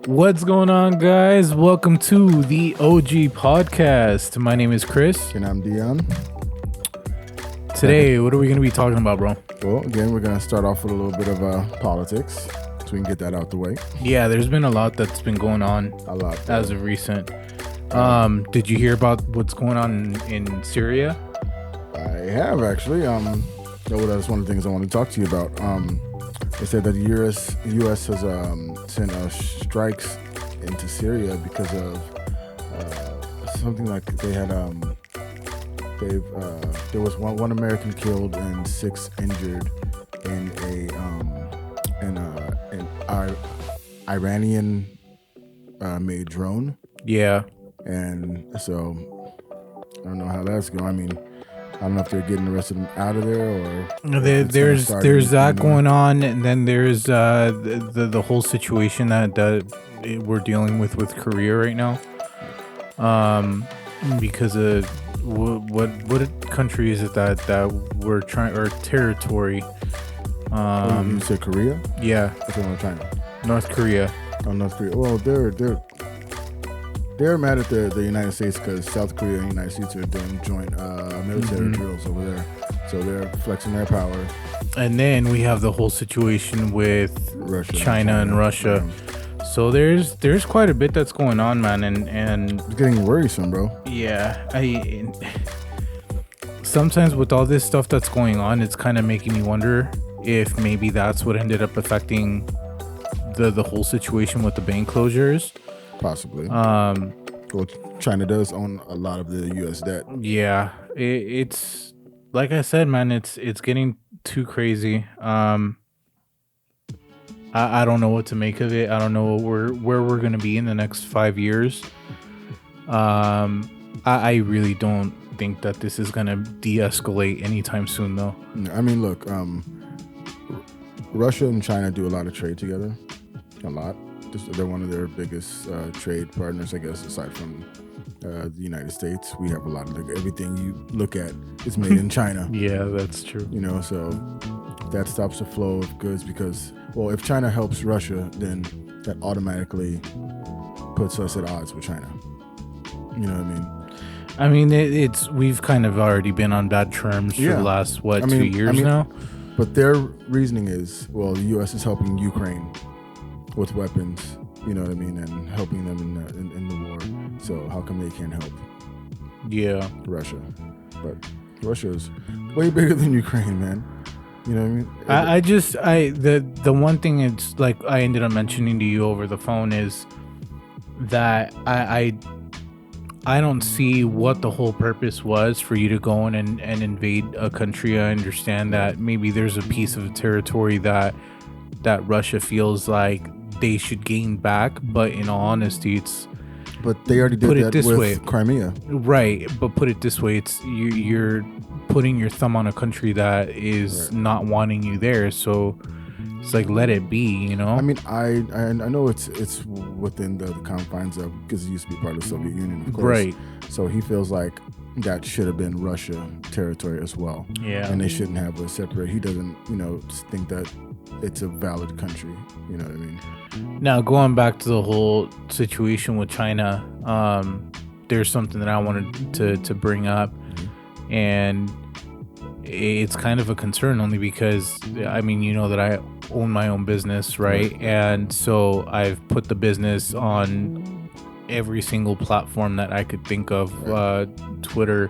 What's going on, guys? Welcome to the OG podcast. My name is Chris. And I'm Dion. Today, what are we going to be talking about, bro? Well, again, we're going to start off with a little bit of politics so we can get that out the way. Yeah, there's been a lot that's been going on. A lot. As of recent. Did you hear about what's going on in Syria? I have, actually. That's one of the things I want to talk to you about. They said that the U.S. has sent strikes into Syria because of something like they had there was one American killed and 6 injured in an Iranian made drone. Yeah. And so I don't know how that's going. I mean, I don't know if they're getting the rest of them out of there or there's that going on, and then there's the whole situation that we're dealing with Korea right now. Because of what country is it that we're trying, or territory? You said Korea? Yeah. That's what I'm trying. North Korea. Oh, North Korea. Well, they're mad at the United States because South Korea and the United States are doing joint military drills over there. So they're flexing their power. And then we have the whole situation with China and Russia. Yeah. So there's quite a bit that's going on, man, and it's getting worrisome, bro. Yeah, sometimes with all this stuff that's going on, it's kind of making me wonder if maybe that's what ended up affecting the whole situation with the bank closures. Possibly. Well, China does own a lot of the U.S. debt. Yeah, it's like I said, man. It's getting too crazy. I don't know what to make of it. I don't know where we're gonna be in the next 5 years. I really don't think that this is gonna de-escalate anytime soon, though. I mean, look, Russia and China do a lot of trade together. A lot. They're one of their biggest trade partners, I guess, aside from the United States. We have a lot of everything you look at is made in China. Yeah, that's true. You know, so that stops the flow of goods because, well, if China helps Russia, then that automatically puts us at odds with China. You know what I mean? I mean, we've kind of already been on bad terms for the last 2 years now. But their reasoning is, well, the U.S. is helping Ukraine with weapons, you know what I mean, and helping them in the war. So how come they can't help? Yeah, Russia, but Russia is way bigger than Ukraine, man. You know what I mean? The one thing it's like I ended up mentioning to you over the phone is that I don't see what the whole purpose was for you to go in and invade a country. I understand that maybe there's a piece of territory that Russia feels like they should gain back, but in all honesty, but they already did that with Crimea, right? But put it this way, it's you're putting your thumb on a country that is not wanting you there, so it's like, let it be, you know. I mean, I know it's within the confines of, because it used to be part of the Soviet Union, of course, right? So he feels like that should have been Russia territory as well. Yeah, and they shouldn't have a separate. He doesn't, think that it's a valid country. You know what I mean? Now, going back to the whole situation with China, there's something that I wanted to bring up, and it's kind of a concern only because, I mean, you know that I own my own business, right? And so I've put the business on every single platform that I could think of, Twitter,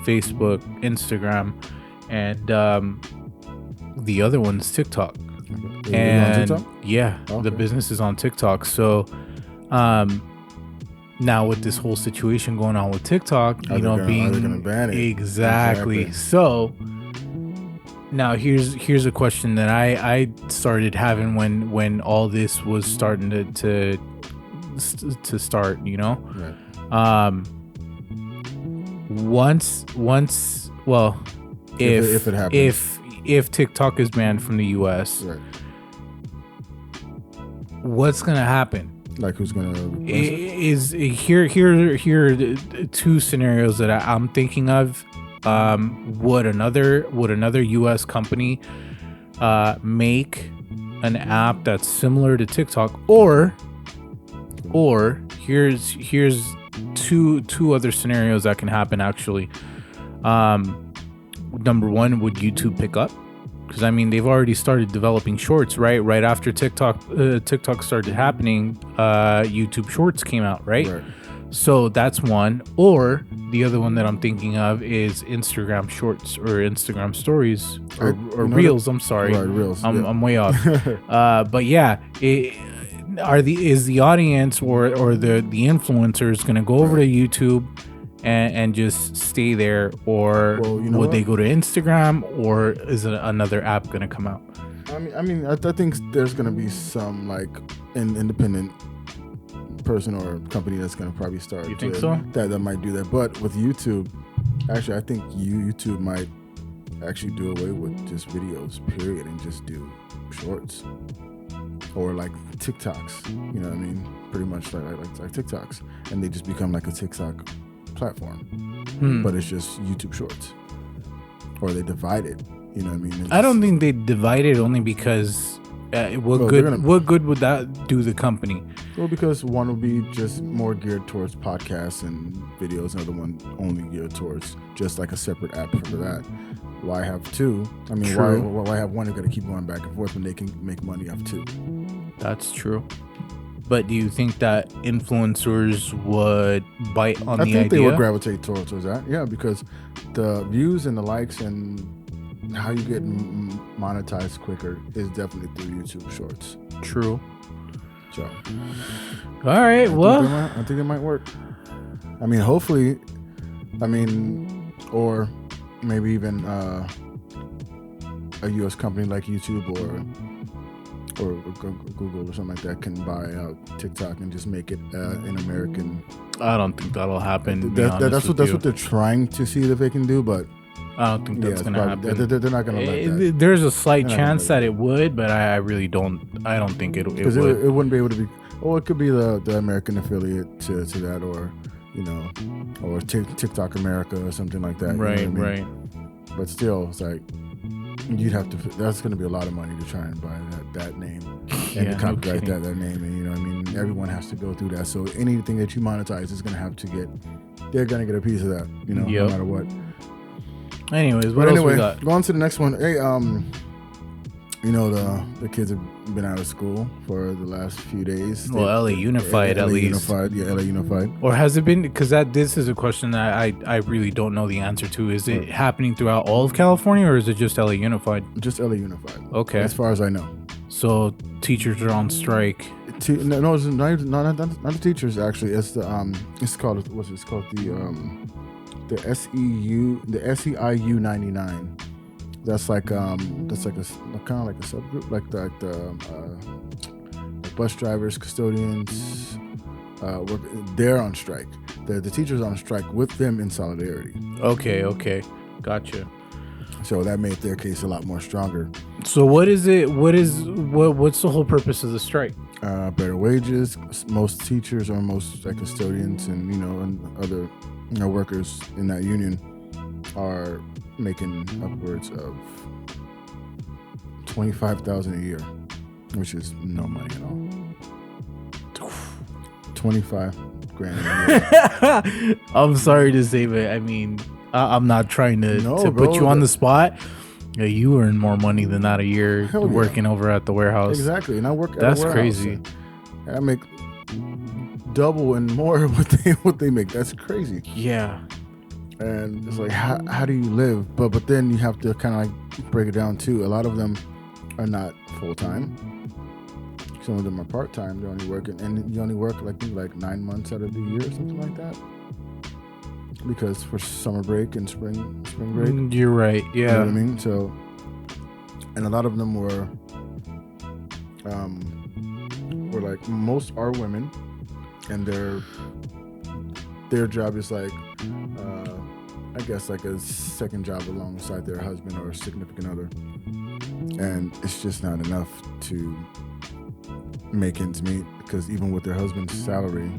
Facebook, Instagram, and the other one's TikTok. And yeah, the business is on TikTok. So now with this whole situation going on with TikTok, being gonna ban it. Exactly. So now here's a question that I started having when all this was starting to start, you know. Right. Once well, if it happens, if TikTok is banned from the US, right, what's gonna happen? Like, who's gonna is here are two scenarios that I'm thinking of. Would another US company make an app that's similar to TikTok, or Or here's two other scenarios that can happen actually. Number one, would YouTube pick up? Because I mean, they've already started developing shorts, right? Right after TikTok started happening, YouTube Shorts came out, right? So that's one. Or the other one that I'm thinking of is Instagram Shorts or Instagram Stories or Reels. I'm sorry, right, Reels. I'm way off. But yeah, is the audience or the influencers going to go over to YouTube and just stay there, or would they go to Instagram, or is another app going to come out? I think there's going to be some like an independent person or company that's going to probably start. You think so? That might do that. But with YouTube, actually, I think YouTube might actually do away with just videos, period, and just do shorts or like TikToks. You know what I mean? Pretty much like TikToks, and they just become like a TikTok platform, but it's just YouTube Shorts, or they divide it. You know what I mean? I don't think they divide it only because what good would that do the company? Well, because one will be just more geared towards podcasts and videos, another one only geared towards just like a separate app for that. Why have two? I mean, why have one? You got to keep going back and forth when they can make money off two. That's true. But do you think that influencers would bite on the idea? I think they would gravitate towards that. Yeah, because the views and the likes and how you get monetized quicker is definitely through YouTube Shorts. True. So, all right. I think it might work. I mean, hopefully. Or maybe even a U.S. company like YouTube or Google or something like that can buy out TikTok and just make it an American. I don't think that'll happen. That's what they're trying to see if they can do, but I don't think that's gonna happen. They're not gonna let that. There's a slight chance that it would, but I really don't. I don't think it would. Because it wouldn't be able to be. Or it could be the American affiliate to that, or or TikTok America or something like that. Right, you know what I mean? right. But still, it's like you'd have to. That's going to be a lot of money to try and buy that name and to copyright that name, and you know, what I mean, everyone has to go through that. So anything that you monetize is going to have to get. They're going to get a piece of that, no matter what. Anyways, what else we got? Go on to the next one. Hey, the kids have been out of school for the last few days. Well, LA Unified, at least. LA Unified. Or has it been? Because this is a question that I really don't know the answer to. Is it happening throughout all of California, or is it just LA Unified? Just LA Unified. Okay. As far as I know. So teachers are on strike. No, it's not the teachers. Actually, it's the it's called the SEIU 99. That's like a kind of like a subgroup, like the bus drivers, custodians. They're on strike. The teachers are on strike with them in solidarity. Okay, gotcha. So that made their case a lot more stronger. So what's the whole purpose of the strike? Better wages. Most teachers or most custodians and and other workers in that union are making upwards of $25,000 a year, which is no money at all. 25 grand a year. I'm sorry to say, but I mean, I'm not trying to put you on the spot. Yeah, you earn more money than that a year working over at the warehouse. Exactly, and I work at That's a warehouse. Crazy. And I make double and more what they make. That's crazy. Yeah. And it's like, how do you live? But then you have to kind of like break it down too. A lot of them are not full time. Some of them are part time. They're only working, and you only work like 9 months out of the year or something like that. Because for summer break and spring break. You're right. Yeah. You know what I mean? So, and a lot of them were like, most are women, and their job is like, I guess like a second job alongside their husband or significant other, and it's just not enough to make ends meet, because even with their husband's salary,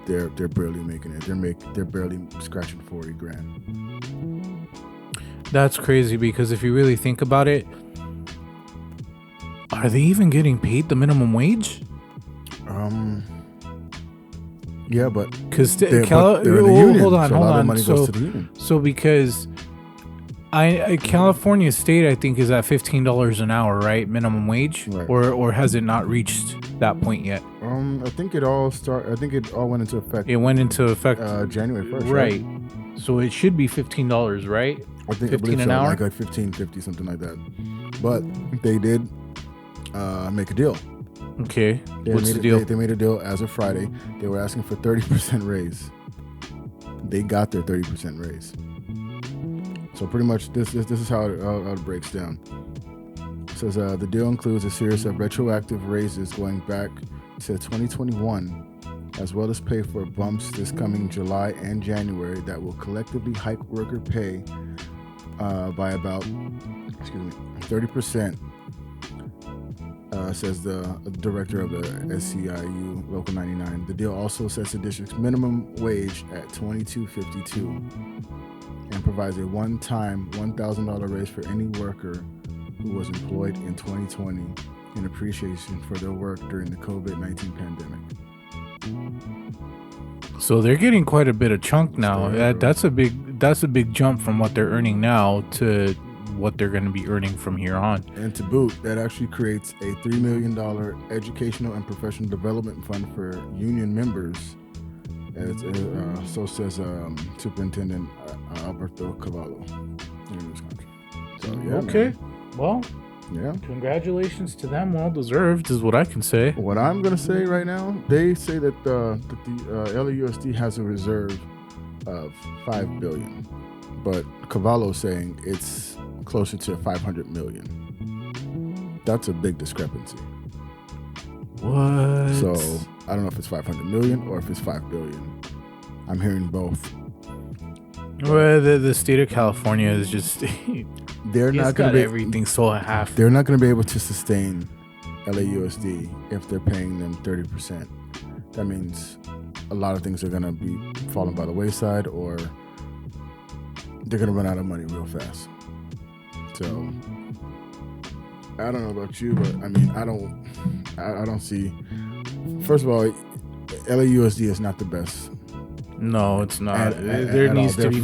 they're barely making it. They're barely scratching 40 grand. That's crazy, because if you really think about it, are they even getting paid the minimum wage? Yeah, but because they're in the union, hold on, so a lot of money goes to the union. So because California State, I think, is at $15 an hour, right? Minimum wage, Right. or has it not reached that point yet? I think it all went into effect. It went into effect January 1st, right? So it should be $15, right? I think 15 an so, hour, like $15.50, something like that. But they did make a deal. Okay, what's the deal? They made a deal as of Friday. They were asking for 30% raise. They got their 30% raise. So pretty much this is how it breaks down. It says the deal includes a series of retroactive raises going back to 2021, as well as pay for bumps this coming July and January that will collectively hike worker pay by about 30%. Says the director of the SCIU Local 99. The deal also sets the district's minimum wage at $22.52 and provides a one-time $1,000 raise for any worker who was employed in 2020 in appreciation for their work during the COVID-19 pandemic. So they're getting quite a bit of chunk now. That's a big jump from what they're earning now to what they're going to be earning from here on. And to boot, that actually creates a $3 million educational and professional development fund for union members, so says Superintendent Alberto Cavallo in this country. So, yeah, okay, man. Well, yeah, congratulations to them. Well deserved is what I can say. What I'm going to say right now, they say that the LAUSD has a reserve of $5 billion, but Cavallo's saying it's closer to 500 million. That's a big discrepancy. What? So I don't know if it's 500 million or if it's 5 billion. I'm hearing both. Well, the state of California is just they're not going to be everything so half. They're not going to be able to sustain LAUSD if they're paying them 30%. That means a lot of things are going to be falling by the wayside, or they're going to run out of money real fast. So I don't know about you, but I mean, I don't see. First of all, LAUSD is not the best. No, it's not. There needs to be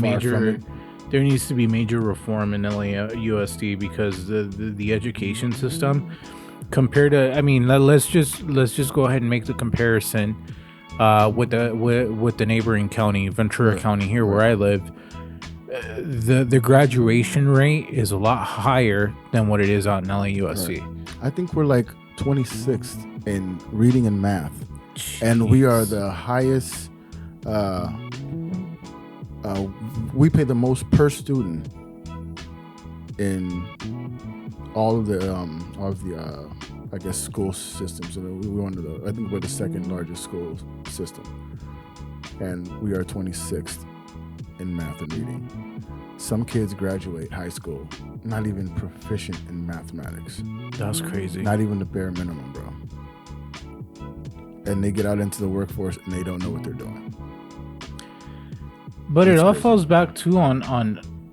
major reform in LAUSD because the education system compared to. I mean, let's just go ahead and make the comparison with the neighboring county, Ventura County, here where I live. The graduation rate is a lot higher than what it is out in LAUSD. Right. I think we're like 26th in reading and math. Jeez. And we are the highest. We pay the most per student in all of the I guess school systems. I think we're the second largest school system, and we are 26th. In math and reading. Some kids graduate high school not even proficient in mathematics. That's crazy. Not even the bare minimum, bro. And they get out into the workforce and they don't know what they're doing. But it all falls back too on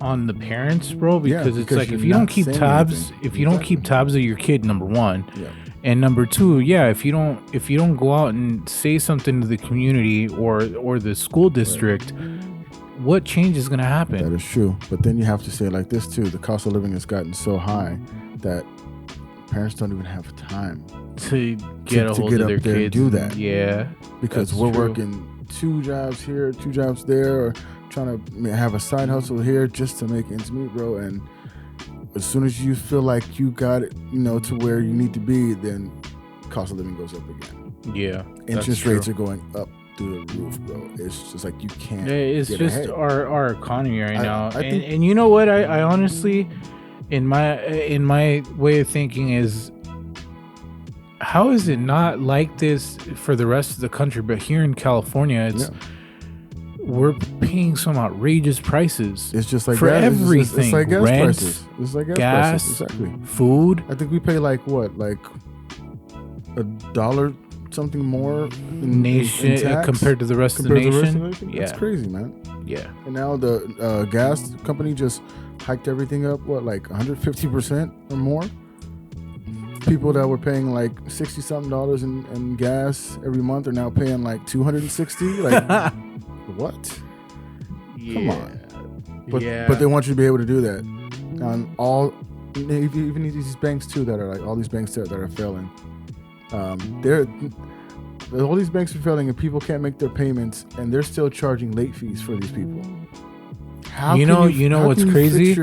the parents, bro, because it's like if you don't keep tabs, don't keep tabs of your kid, number one. Yeah. And number two, if you don't go out and say something to the community or the school district, what change is going to happen? That is true. But then you have to say it like this too. The cost of living has gotten so high that parents don't even have time to get a hold of their kids and do that. Yeah. Because we're working 2 jobs here, 2 jobs there, or trying to have a side hustle here just to make ends meet, bro. And as soon as you feel like you got it, to where you need to be, then cost of living goes up again. Yeah. Interest rates are going up through the roof, bro. It's just like you can't. It's get just ahead. our economy right now. And you know what? I honestly, in my way of thinking, is how is it not like this for the rest of the country? But here in California, we're paying some outrageous prices. It's just like for gas. everything. It's like gas Rent, prices. It's like gas prices. Exactly. Food. I think we pay like $1 something more in tax compared to the rest of the nation. Yeah, that's crazy, man. Yeah. And now the gas company just hiked everything up. What, like 150% or more? people that were paying like $60-something in gas every month are now paying like $260. Like, what? Yeah. Come on. But they want you to be able to do that on all, even these banks too that are like all these banks that are failing. All these banks are failing and people can't make their payments and they're still charging late fees for these people. You know what's crazy?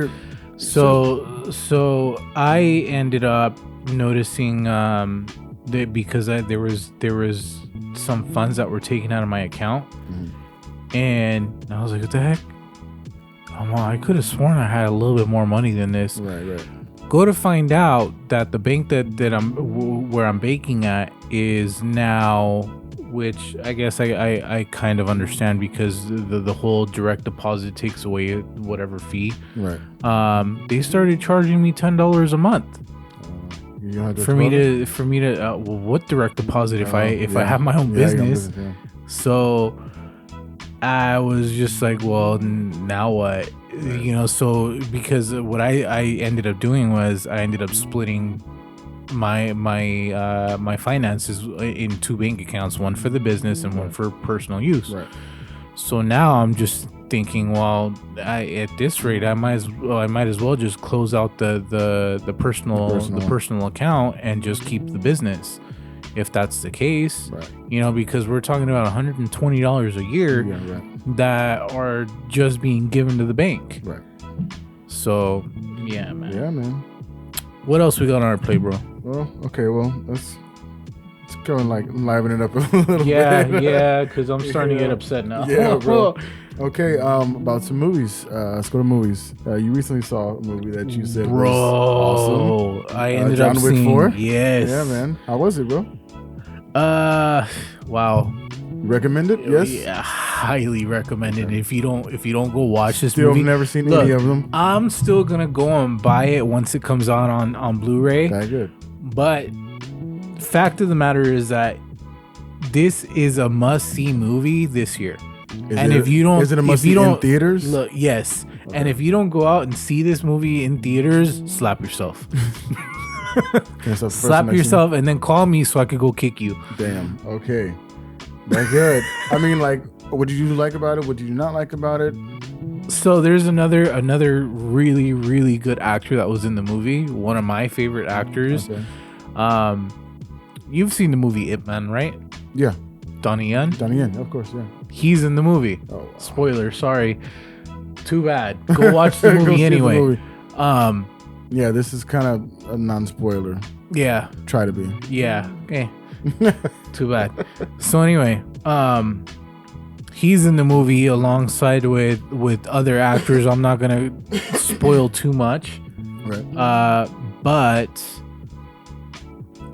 So I ended up noticing that because there was some funds that were taken out of my account, and I was like, what the heck? I could have sworn I had a little bit more money than this. Right. Go to find out that the bank that I'm banking at is now, which I guess I kind of understand because the whole direct deposit takes away whatever fee. Right. They started charging me $10 a month for me to what direct deposit if I have my own business. So I was just like, well, now what? So because what I ended up doing was I ended up splitting my finances in two bank accounts, one for the business and one for personal use. Right. So now I'm just thinking, well, at this rate, I might as well just close out the personal account and just keep the business, if that's the case. Right. Because we're talking about $120 a year that are just being given to the bank. Right. So yeah, man. What else we got on our plate, bro? Well, okay, let's go and like liven it up a little bit. Yeah, because I'm starting to get upset now. Yeah, bro. Okay, about some movies. Let's go to movies. You recently saw a movie that you said was awesome. I ended John up Wick seeing 4? Yes. Yeah, man. How was it, bro? Wow. Recommend it? Yes. Yeah, highly recommended. Okay. If you don't go watch this movie, I've never seen any of them. I'm still gonna go and buy it once it comes out on Blu-ray. Very good. But fact of the matter is that this is a must-see movie this year. Is it a must-see in theaters? Look, yes. Okay. And if you don't go out and see this movie in theaters, slap yourself. Slap yourself and then call me so I could go kick you. Damn. Okay. That's good. I mean, like, what did you like about it? What did you not like about it? So there's another really, really good actor that was in the movie. One of my favorite actors. Okay. You've seen the movie Ip Man, right? Yeah. Donnie Yen, of course, yeah. He's in the movie. Oh, wow. Spoiler, sorry. Too bad. Go watch the movie anyway. The movie. Yeah, this is kind of a non-spoiler. Yeah. Try to be. Yeah. Okay. Too bad. So anyway, he's in the movie alongside with other actors. I'm not gonna spoil too much. Right. But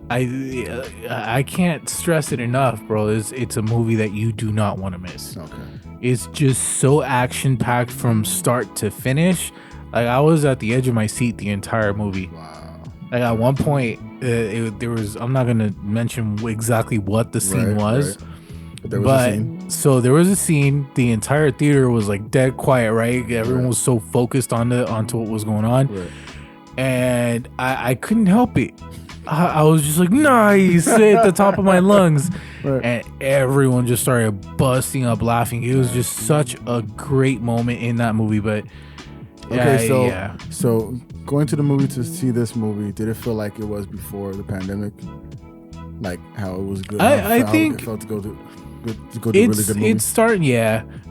I can't stress it enough, bro. It's a movie that you do not want to miss. Okay. It's just so action packed from start to finish. Like I was at the edge of my seat the entire movie. Wow. Like at one point, there was. I'm not gonna mention exactly what the scene was, but there was a scene. So there was a scene. The entire theater was like dead quiet. Right, everyone was so focused onto what was going on, and I couldn't help it. I was just like, nice at the top of my lungs, and everyone just started busting up laughing. It was just such a great moment in that movie. But okay, so going to the movie to see this movie, did it feel like it was before the pandemic? Like how it was good? I think it felt to go to really good movie. It's starting,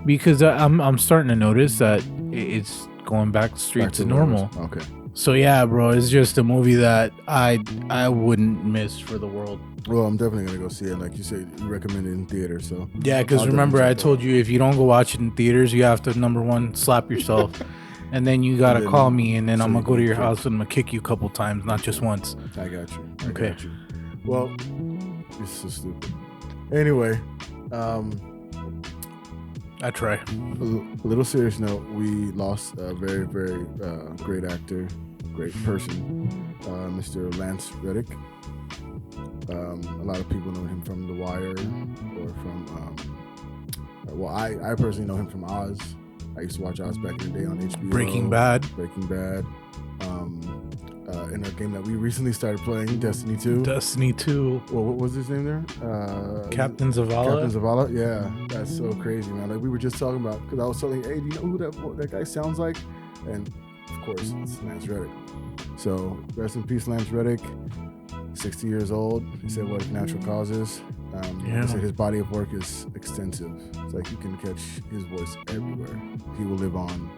because I'm starting to notice that it's going back to normal. Okay. So yeah, bro, it's just a movie that I wouldn't miss for the world. Well, I'm definitely gonna go see it. Like you said, you recommend it in theater, so yeah. Because remember, I told you if you don't go watch it in theaters, you have to number one slap yourself, and then you gotta call me, and then I'm gonna go to your house and I'm gonna kick you a couple times, not just once. I got you. Okay. Got you. Well, you're so stupid. Anyway, I try. A little serious note, we lost a very, very great actor, great person, Mr. Lance Reddick. A lot of people know him from The Wire or from, I personally know him from Oz. I used to watch Oz back in the day on HBO. Breaking Bad. in our game that we recently started playing, Destiny 2. Destiny 2. Well, what was his name there? Captain Zavala. Captain Zavala. Yeah, that's so crazy, man. Like we were just talking about, because I was telling, hey, do you know who that guy sounds like? And of course, it's Lance Reddick. So rest in peace, Lance Reddick. 60 years old. He said what natural causes. He said his body of work is extensive. It's like you can catch his voice everywhere. He will live on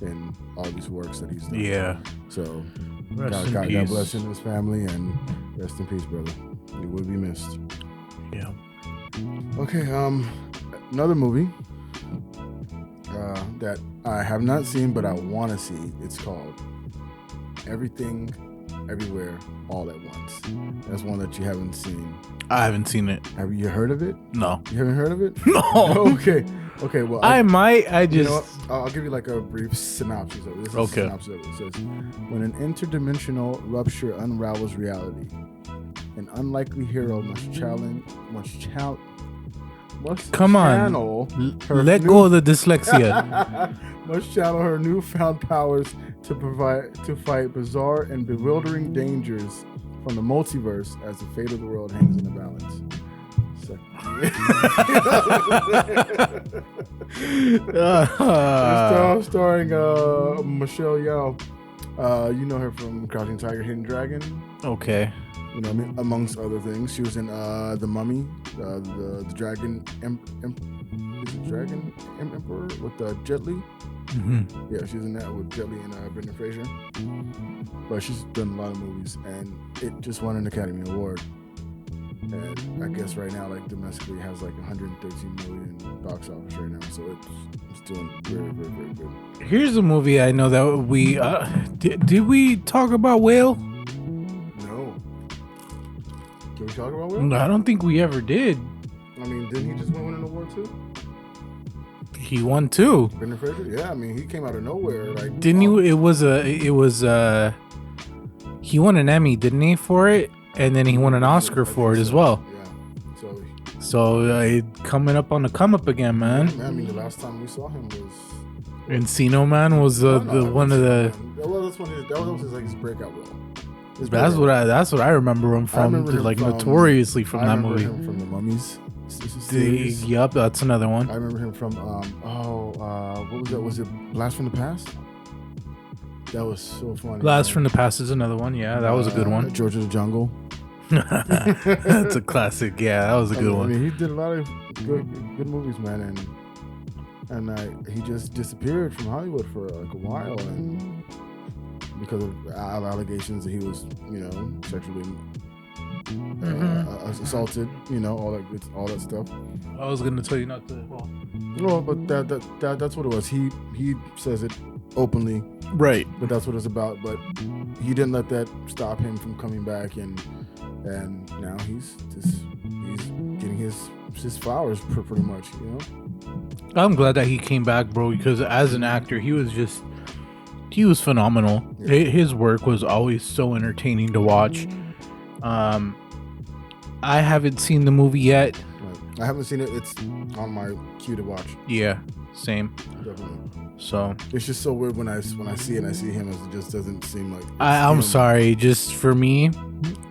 in all these works that he's done. Yeah. So God bless him and his family, and rest in peace, brother. You will be missed. Yeah. Okay. Another movie that I have not seen but I want to see. It's called Everything, Everywhere, All at Once. That's one that you haven't seen. I haven't seen it. Have you heard of it? No. You haven't heard of it? No. Okay. Well, I might. I just. You know what? I'll give you like a brief synopsis of it. This is okay. A synopsis of it. It says, when an interdimensional rupture unravels reality, an unlikely hero must channel. Come on. Let go of the dyslexia. Must channel her newfound powers to fight bizarre and bewildering dangers from the multiverse as the fate of the world hangs in the balance. So, starring Michelle Yeoh. You know her from Crouching Tiger, Hidden Dragon. Okay. You know what I mean? Amongst other things, she was in The Mummy, the Dragon Dragon Emperor with Jet Li. Mm-hmm. Yeah, she's in that with Jet Li and Brendan Fraser. But she's done a lot of movies, and it just won an Academy Award. And I guess right now, like domestically, has like 113 million box office right now, so it's doing very, very, very good. Here's a movie I know that we did we talk about Whale? No. Can we talk about Whale? No, I don't think we ever did. I mean, didn't he just win an award too? He won too. Brendan Fraser? Yeah, I mean, he came out of nowhere. Like, didn't he? It was he won an Emmy, didn't he, for it? And then he won an Oscar for it as well. Yeah. So coming up on the come up again, man. I mean, the last time we saw him was Encino Man was one of the. Well, that was like his breakout role. That's what I remember him from. Notoriously from that movie. I remember him from The Mummies. Yup, that's another one. I remember him from what was that? Was it Blast from the Past? That was so funny. Blast from the Past is another one. Yeah, that was a good one. George of the Jungle. That's a classic. Yeah, that was a good one. I mean, he did a lot of good movies, man, and he just disappeared from Hollywood for like a while, and because of allegations that he was, sexually assaulted, all that stuff. I was gonna tell you not to. No, but that's what it was. He says it openly, right? But that's what it's about. But he didn't let that stop him from coming back, and now he's getting his flowers pretty much. I'm glad that he came back, bro, because as an actor, he was phenomenal. Yeah. His work was always so entertaining to watch. I haven't seen the movie yet. Right. I haven't seen it. It's on my queue to watch. Yeah, same. Definitely. So it's just so weird when I see it and I see him, it just doesn't seem like. I'm sorry. Just for me,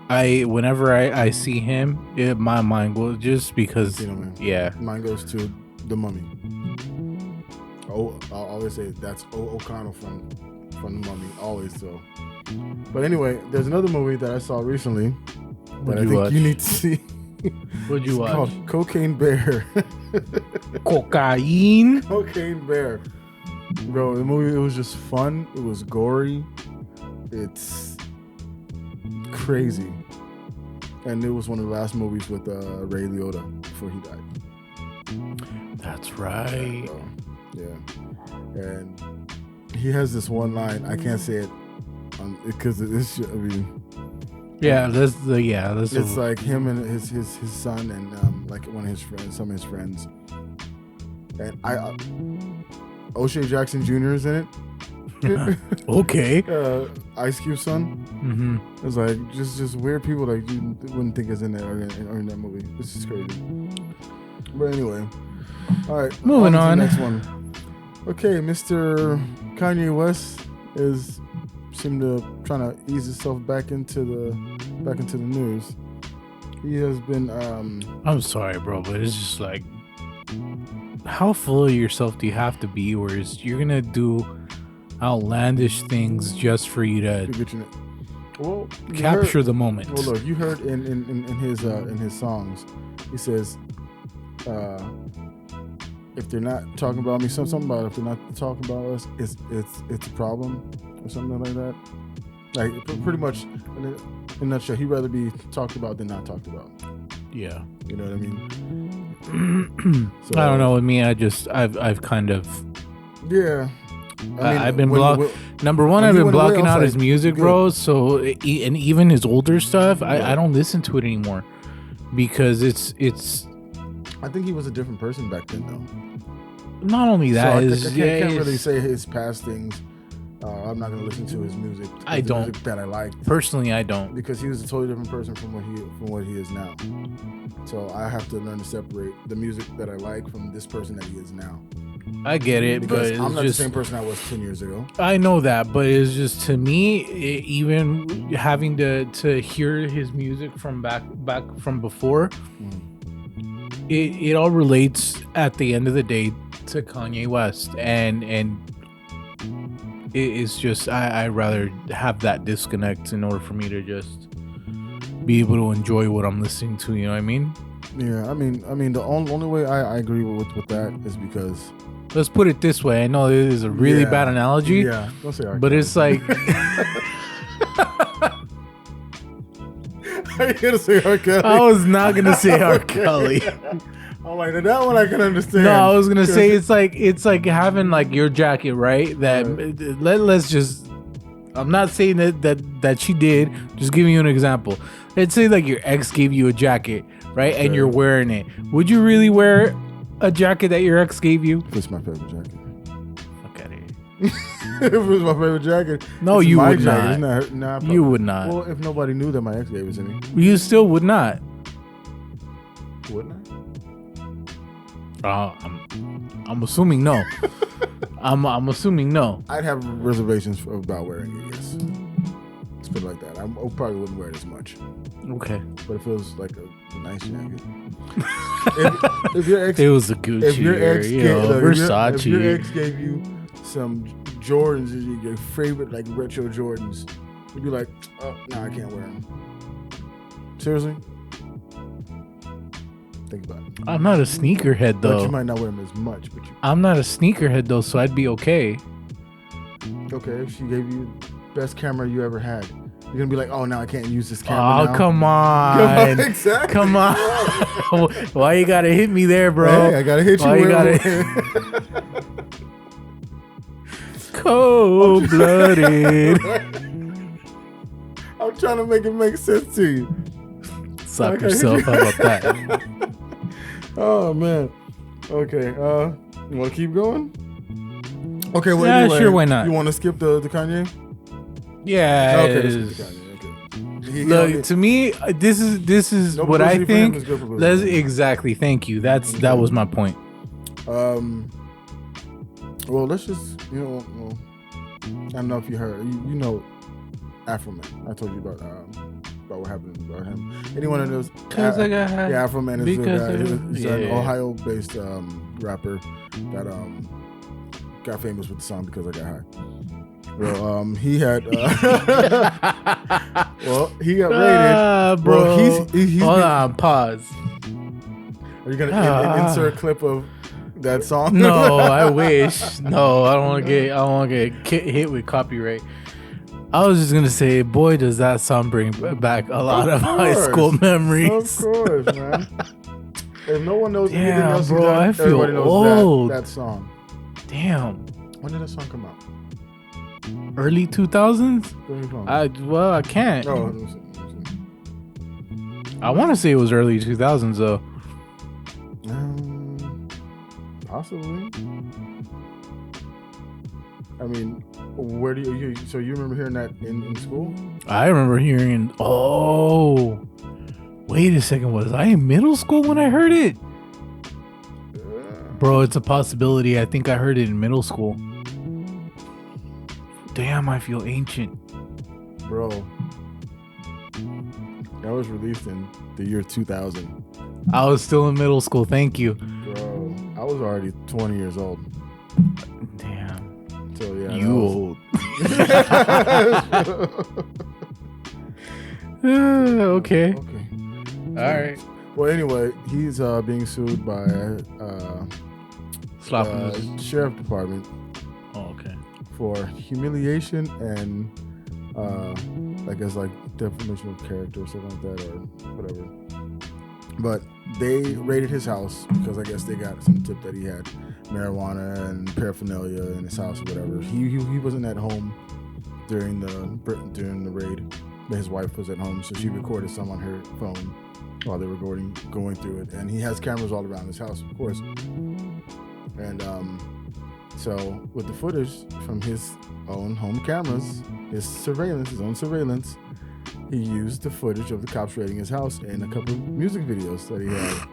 whenever I see him, my mind goes just because. Yeah, mine goes to The Mummy. Oh, I'll always say that's O'Connell from The Mummy. Always so. But anyway, there's another movie that I saw recently that I think you need to see. What'd you watch? It's called Cocaine Bear. Cocaine Bear. Bro, the movie, it was just fun. It was gory. It's crazy. And it was one of the last movies with Ray Liotta before he died. That's right. Yeah. And he has this one line. I can't say it because it's. I mean. Yeah, that's it's like him and his son and like one of his friends, some of his friends, and O'Shea Jackson Jr. is in it. Okay. Ice Cube's son. Mm-hmm. It's like just weird people like you wouldn't think is in there or in that movie. This is crazy. But anyway, all right. Moving on. To the next one. Okay, Mr. Kanye West is seem to trying to ease himself back into the news. He has been. I'm sorry, bro, but it's just like, how full of yourself do you have to be, where you're gonna do outlandish things just for you to capture the moment? Well, look, you heard in his songs, he says, if they're not talking about me, something about if they're not talking about us, it's a problem or something like that. Like pretty much in a nutshell, he'd rather be talked about than not talked about. Yeah, you know what I mean. So, I don't know. With me, I've kind of I've been number one. I've been blocking out his music, bro. So and even his older stuff, I don't listen to it anymore because it's. I think he was a different person back then, though. Not only that, I can't really say his past things. I'm not gonna listen to his music. I don't. Music that I like personally. I don't, because he was a totally different person from what he is now. So I have to learn to separate the music that I like from this person that he is now. I get it, because but I'm not the same person I was 10 years ago. I know that, but it's just, to me, even having to hear his music from back from before, it all relates at the end of the day to Kanye West, and it's just I'd rather have that disconnect in order for me to just be able to enjoy what I'm listening to. You know what I mean? Yeah, I mean, the only way I agree with that is because, let's put it this way. I know it is a really bad analogy. Yeah, don't say R. But Kelly. it's like, are you gonna say R. Kelly? I was not gonna say R. Kelly. I'm like, that one I can understand. No, I was gonna say it's like having like your jacket, right? That let's just. I'm not saying that she did. Just giving you an example. Let's say like your ex gave you a jacket, right? And you're wearing it. Would you really wear a jacket that your ex gave you? It's my favorite jacket. Fuck out of here. If it was my favorite jacket, no, you would not. Nah, you would not. Well, if nobody knew that my ex gave it to me, you still would not. Wouldn't I? I'm assuming no. I'm assuming no. I'd have reservations about wearing it. Yes, let's put it like that. I probably wouldn't wear it as much. Okay, but if it was like a nice jacket, if your ex, it was a Gucci, if your ex, Versace, if your ex gave you some Jordans, your favorite like retro Jordans, you'd be like, oh no, I can't wear them. Seriously. Think about it. I'm not a sneakerhead though. But you might not wear them as much. But I'm not a sneakerhead though, so I'd be okay. Okay, if she gave you best camera you ever had, you're gonna be like, oh, now I can't use this camera. Oh, now. Come on. Exactly. Come on. Why you gotta hit me there, bro? Hey, I gotta hit you. Why you gotta cold-blooded. I'm trying to make it make sense to you. Slap yourself. How about that? Oh man. Okay. You want to keep going? Okay. Well, yeah, anyway, sure. Why not? You want to skip the Kanye? Yeah. Okay. Skip the Kanye. Okay. Look, to me, this is what I think. Exactly. Thank you. That was my point. Well, let's just I don't know if you heard. You know, Afro Man. I told you about what happened about him. Anyone who knows, Afro Man is a guy. He's an Ohio-based rapper that got famous with the song Because I Got High. Well, he had he got rated. Bro, well, he's hold on, pause. Are you gonna insert a clip of that song? No, I wish. No, I don't want to get hit with copyright. I was just gonna say, boy, does that song bring back a lot of high school memories. Of course, man. If no one knows anything else, bro, I feel everybody knows old. That song. Damn. When did that song come out? Early 2000s? I can't. Oh, I want to say it was early 2000s though. Possibly. I mean, where do you? So you remember hearing that in school? I remember hearing. Oh, wait a second. Was I in middle school when I heard it? Bro, it's a possibility. I think I heard it in middle school. Damn, I feel ancient. Bro, that was released in the year 2000. I was still in middle school. Thank you. Bro, I was already 20 years old. Damn. So yeah, you old. Okay. All right. Well, anyway, he's being sued by sheriff department. Oh, okay. For humiliation and I guess like defamation of character or something like that or whatever. But they raided his house because I guess they got some tip that he had marijuana and paraphernalia in his house or whatever. He wasn't at home during the raid, but his wife was at home, so she recorded some on her phone while they were going through it. And he has cameras all around his house, of course. And so with the footage from his own home cameras, his own surveillance, he used the footage of the cops raiding his house in a couple of music videos that he had.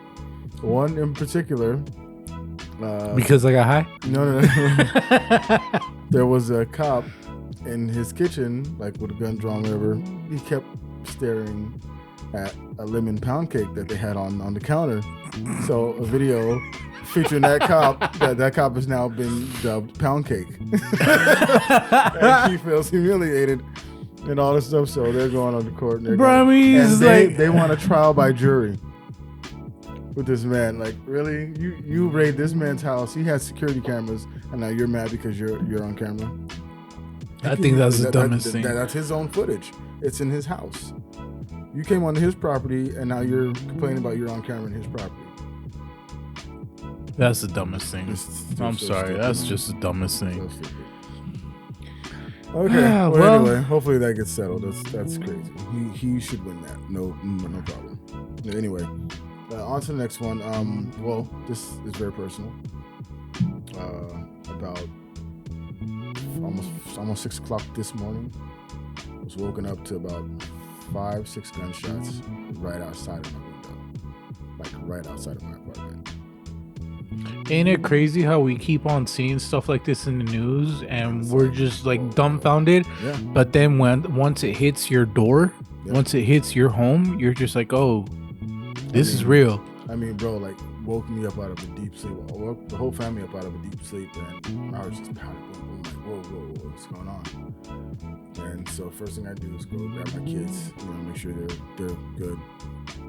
One in particular. Because I got high? No. There was a cop in his kitchen, like with a gun drawn, whatever. He kept staring at a lemon pound cake that they had on the counter. So a video featuring that cop, that cop has now been dubbed Pound Cake. And he feels humiliated and all this stuff, so they're going on the court. And they want a trial by jury with this man. Like, really? You raid this man's house. He has security cameras, and now you're mad because you're on camera? I think that's the dumbest thing. That's his own footage. It's in his house. You came onto his property, and now you're complaining about you're on camera in his property. That's the dumbest thing. I'm sorry. Stupid. That's just the dumbest thing. So okay. Well, anyway, hopefully that gets settled. That's crazy. He should win that. No problem. Anyway, on to the next one. Well, this is very personal. About almost 6 o'clock this morning, I was woken up to about 5-6 gunshots right outside of my window, like right outside of my apartment. Ain't it crazy how we keep on seeing stuff like this in the news and we're just like dumbfounded? Yeah. But then once it hits your door, once it hits your home, you're just like, oh, this is real. I mean, bro, like woke me up out of a deep sleep. I woke the whole family up out of a deep sleep, and I was just pounding. I'm like, whoa, what's going on? And so first thing I do is go grab my kids, make sure they're good.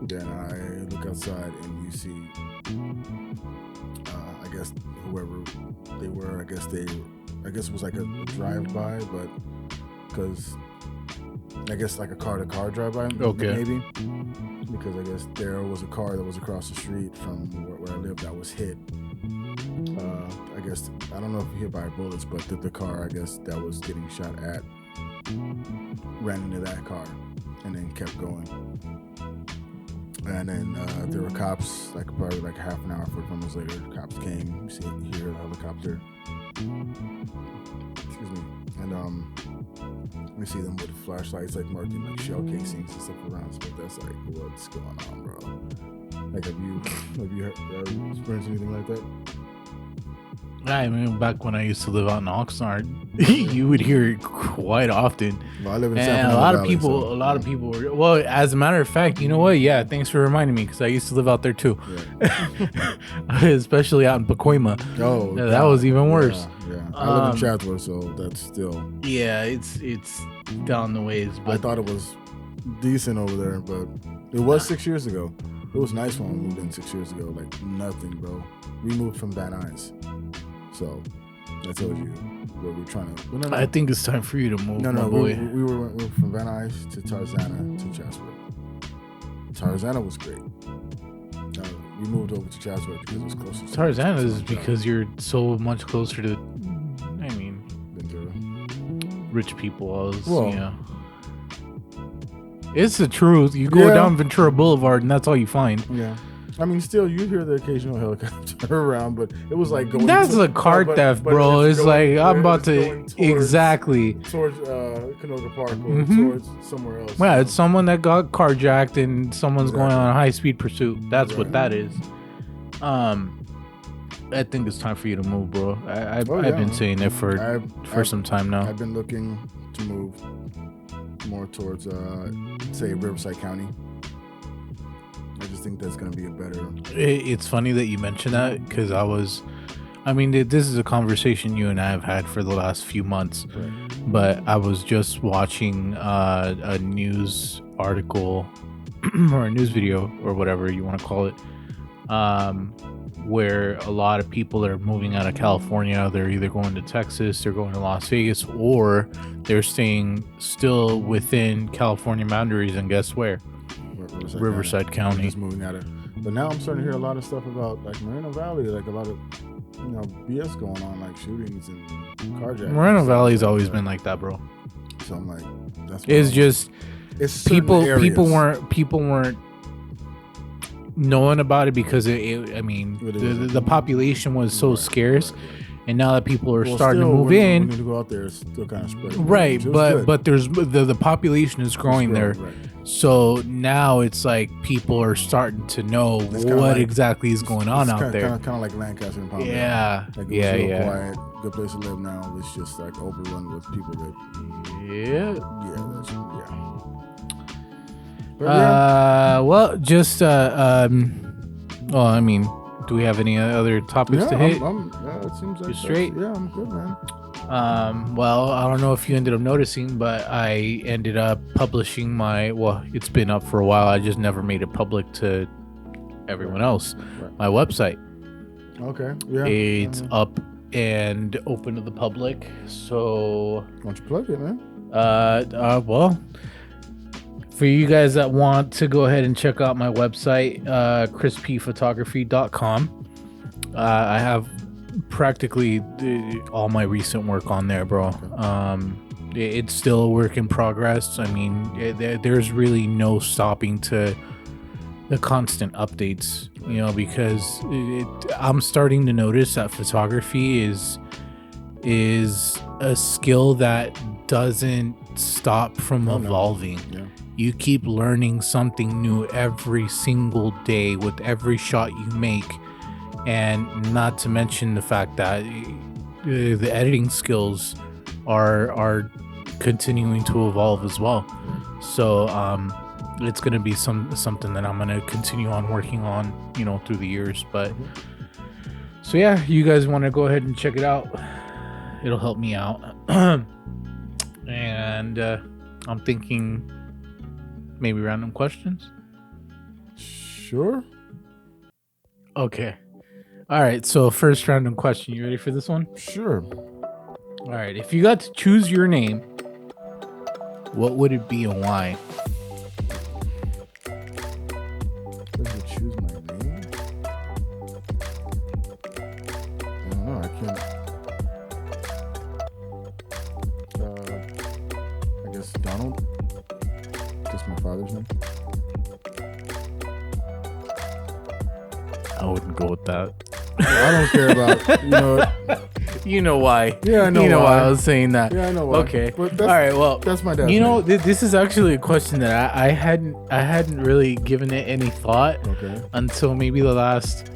Then I look outside and you see, I guess whoever they were, I guess it was like a drive-by, but because I guess like a car-to-car drive-by, okay, maybe, because I guess there was a car that was across the street from where I lived that was hit. I guess I don't know if hit by bullets, but the car I guess that was getting shot at ran into that car and then kept going. And then there were cops, like probably like half an hour, 45 minutes later, cops came. You hear the helicopter. Excuse me. And we see them with flashlights, like marking like shell casings and stuff around. So that's like, what's going on, bro? Like, have you experienced anything like that? I mean, back when I used to live out in Oxnard, you would hear it quite often. Well, I live in San and Fernando a lot Valley, of people were, well, as a matter of fact, you know what? Yeah, thanks for reminding me, because I used to live out there too. Yeah. Especially out in Pacoima. Oh, yeah, that was even worse. Yeah. I live in Chatsworth, so that's still. Yeah, it's down the ways. But I thought it was decent over there, but it was 6 years ago. It was nice when we moved in 6 years ago. Like nothing, bro. We moved from Van Nuys. So I told you where we're trying to. No. I think it's time for you to move. No, boy. We were from Van Nuys to Tarzana to Chatsworth. Tarzana was great. We moved over to Chatsworth because it was closer. Tarzana is because you're so much closer to. I mean, Ventura. Rich people. It's the truth. You go down Ventura Boulevard and that's all you find. Yeah. I mean, still, you hear the occasional helicopter around, but it was like going. That's a car theft, bro. It's like I'm about to exactly towards Canoga Park or towards somewhere else. Yeah, it's someone that got carjacked and someone's going on a high speed pursuit. That's what that is. I think it's time for you to move, bro. I've been saying it for some time now. I've been looking to move more towards, say, Riverside County. I just think that's going to be a better. It's funny that you mentioned that because this is a conversation you and I have had for the last few months, Right. but I was just watching a news article or a news video or whatever you want to call it, where a lot of people are moving out of California. They're either going to Texas, they're going to Las Vegas, or they're staying still within California boundaries. And guess where? Riverside County. Just moving out of. But now I'm starting to hear a lot of stuff about like Moreno Valley, like a lot of BS going on, like shootings and carjackings. Moreno Valley's always been like that, bro. So I'm like, that's. It's just people weren't knowing about it because the population was so scarce, and now that people are starting to move in, when you go out there, it's still kind of spreading. Right, but there's the population is growing there. Right. So now it's like people are starting to know what exactly is going on out there. Kind of like Lancaster and Palm. Yeah, like real quiet, good place to live now. It's just like overrun with people that. Well, just well, I mean, do we have any other topics to hit? It seems like you're straight. Yeah, I'm good, man. Well, I don't know if you ended up noticing, but I ended up publishing it's been up for a while. I just never made it public to everyone else. Right. My website. Okay. Yeah. It's up and open to the public. So why don't you plug it, man? Well, for you guys that want to go ahead and check out my website, crispphotography.com. I have practically all my recent work on there, bro. It's still a work in progress. I mean, there's really no stopping to the constant updates, because I'm starting to notice that photography is a skill that doesn't stop from evolving. Yeah. You keep learning something new every single day with every shot you make. And not to mention the fact that the editing skills are continuing to evolve as well. So it's going to be something that I'm going to continue on working on, through the years. But so yeah, you guys want to go ahead and check it out. It'll help me out. And I'm thinking maybe random questions. Sure. Okay. All right, so first random question. You ready for this one? Sure. All right, if you got to choose your name, what would it be and why? If I could choose my name? I don't know. I can't. I guess Donald. Just my father's name. I wouldn't go with that. I don't care about, You know why. Yeah, I know why I was saying that. Yeah, I know why. Okay. But all right, well. That's my dad's name. This is actually a question that I hadn't really given it any thought until maybe the last...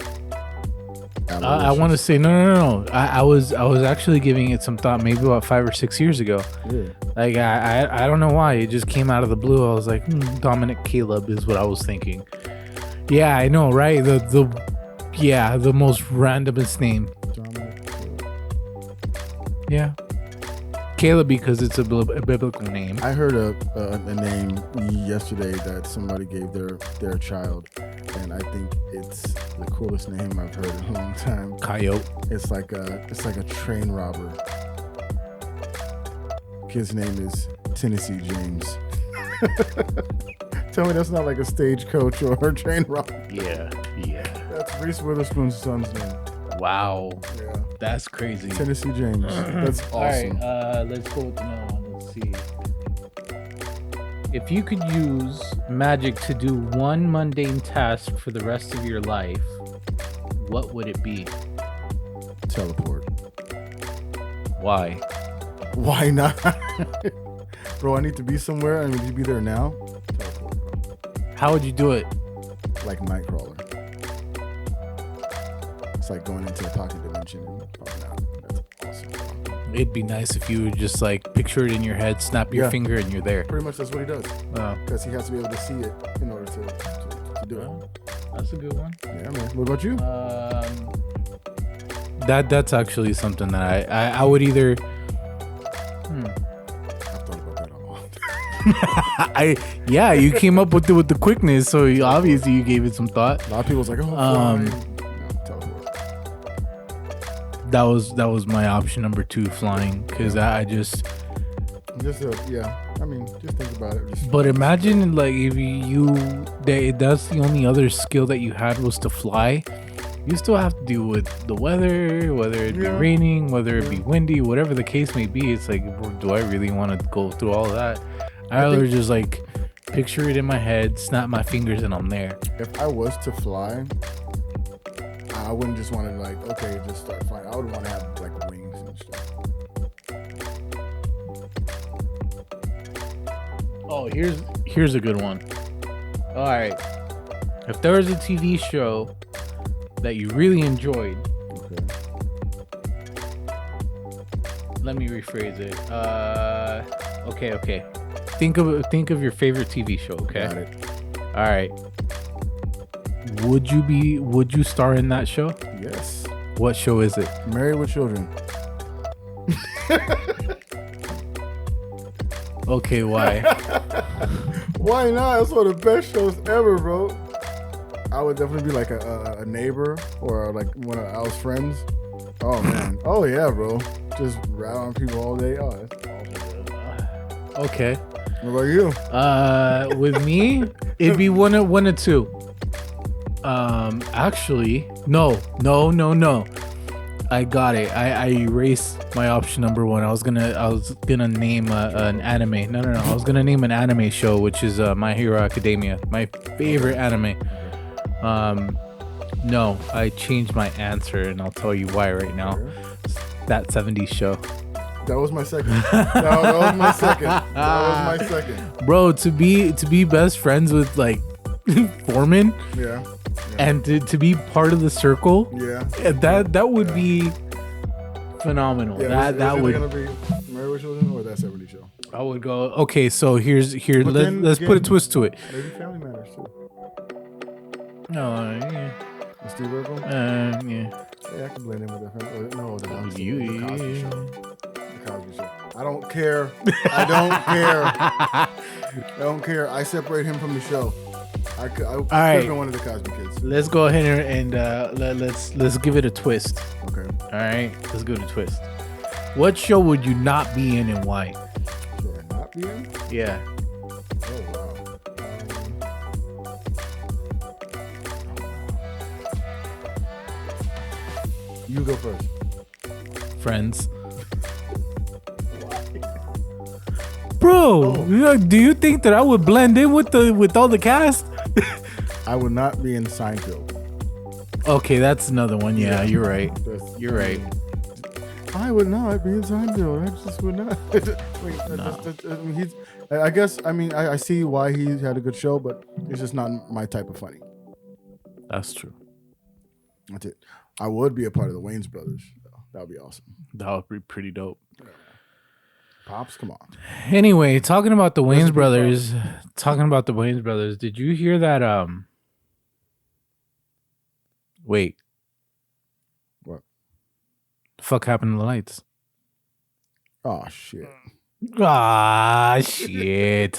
I want to say, no. I was actually giving it some thought maybe about 5 or 6 years ago. Yeah. Like, I don't know why. It just came out of the blue. I was like, Dominic Caleb is what I was thinking. Yeah, I know, right? The most randomest name. Yeah. Caleb, because it's a biblical name. I heard a name yesterday that somebody gave their child, and I think it's the coolest name I've heard in a long time. Coyote. It's like a train robber. Kid's name is Tennessee James. Tell me that's not like a stagecoach or a train robber. Yeah. That's Reese Witherspoon's son's name. Wow. Yeah. That's crazy. Tennessee James. That's awesome. All right, let's go with another one. Let's see. If you could use magic to do one mundane task for the rest of your life, what would it be? Teleport. Why? Why not? Bro, I need to be somewhere. I need to be there now. Teleport, bro. How would you do it? Like Nightcrawler. It's like going into a pocket dimension and popping out. That's awesome. It'd be nice if you would just like picture it in your head, snap your finger, and you're there. Pretty much that's what he does. Because he has to be able to see it in order to do it. That's a good one. Yeah, man. What about you? That's actually something that I would either. I've thought about that a lot. Yeah, you came up with it with the quickness, so obviously you gave it some thought. A lot of people's like, oh, flying. No, tell me what. That was my option number 2, flying, because I just I mean, just think about it. But imagine like if that's the only other skill that you had was to fly. You still have to deal with the weather, whether it be raining, whether it be windy, whatever the case may be. It's like, do I really want to go through all of that? I rather just like picture it in my head, snap my fingers, and I'm there. If I was to fly, I wouldn't just want to like, okay, just start flying. I would want to have like wings and stuff. Oh, here's a good one. All right. If there was a TV show that you really enjoyed, let me rephrase it. Okay. Think of your favorite TV show, okay? Got it. All right. Would you star in that show? Yes. What show is it? Married with Children. Okay, why? Why not? It's one of the best shows ever, bro. I would definitely be like a neighbor or like one of Al's friends. Oh man. Oh yeah, bro. Just rat on people all day. Oh, that's awesome. Okay. What about you? With me, it'd be one of two. Actually, no. I got it. I erased my option number 1. I was gonna name an anime. No. I was gonna name an anime show, which is My Hero Academia, my favorite anime. No, I changed my answer, and I'll tell you why right now. That 70s show. That was my second. That was my second. Bro, to be best friends with like Foreman. Yeah. And to be part of the circle, that would be phenomenal. Yeah, that would gonna be Married with Children or that 70s show. I would go. Okay, so let's put a twist to it. Maybe Family Matters too. No, yeah. Steve Urkel? Yeah. Yeah, I can blend in with that. No, the Cosby You. Show. The Cosby Show. I don't care. I don't care. I separate him from the show. I could have been one of the Cosby kids. Let's go ahead and let's give it a twist. Okay. All right, let's give it a twist. What show would you not be in and why? Should I not be in? Yeah. Oh wow. You go first. Friends. Bro, do you think that I would blend in with all the cast? I would not be in Seinfeld. Okay, that's another one. Yeah, you're right. You're right. I would not be in Seinfeld. I just would not. I guess. I mean, I see why he had a good show, but it's just not my type of funny. That's true. That's it. I would be a part of the Wayans brothers. That would be awesome. That would be pretty dope. Yeah. Pops, come on. Anyway, talking about the Wayans brothers. Did you hear that? Wait. What? The fuck happened to the lights? Oh shit. Ah, shit.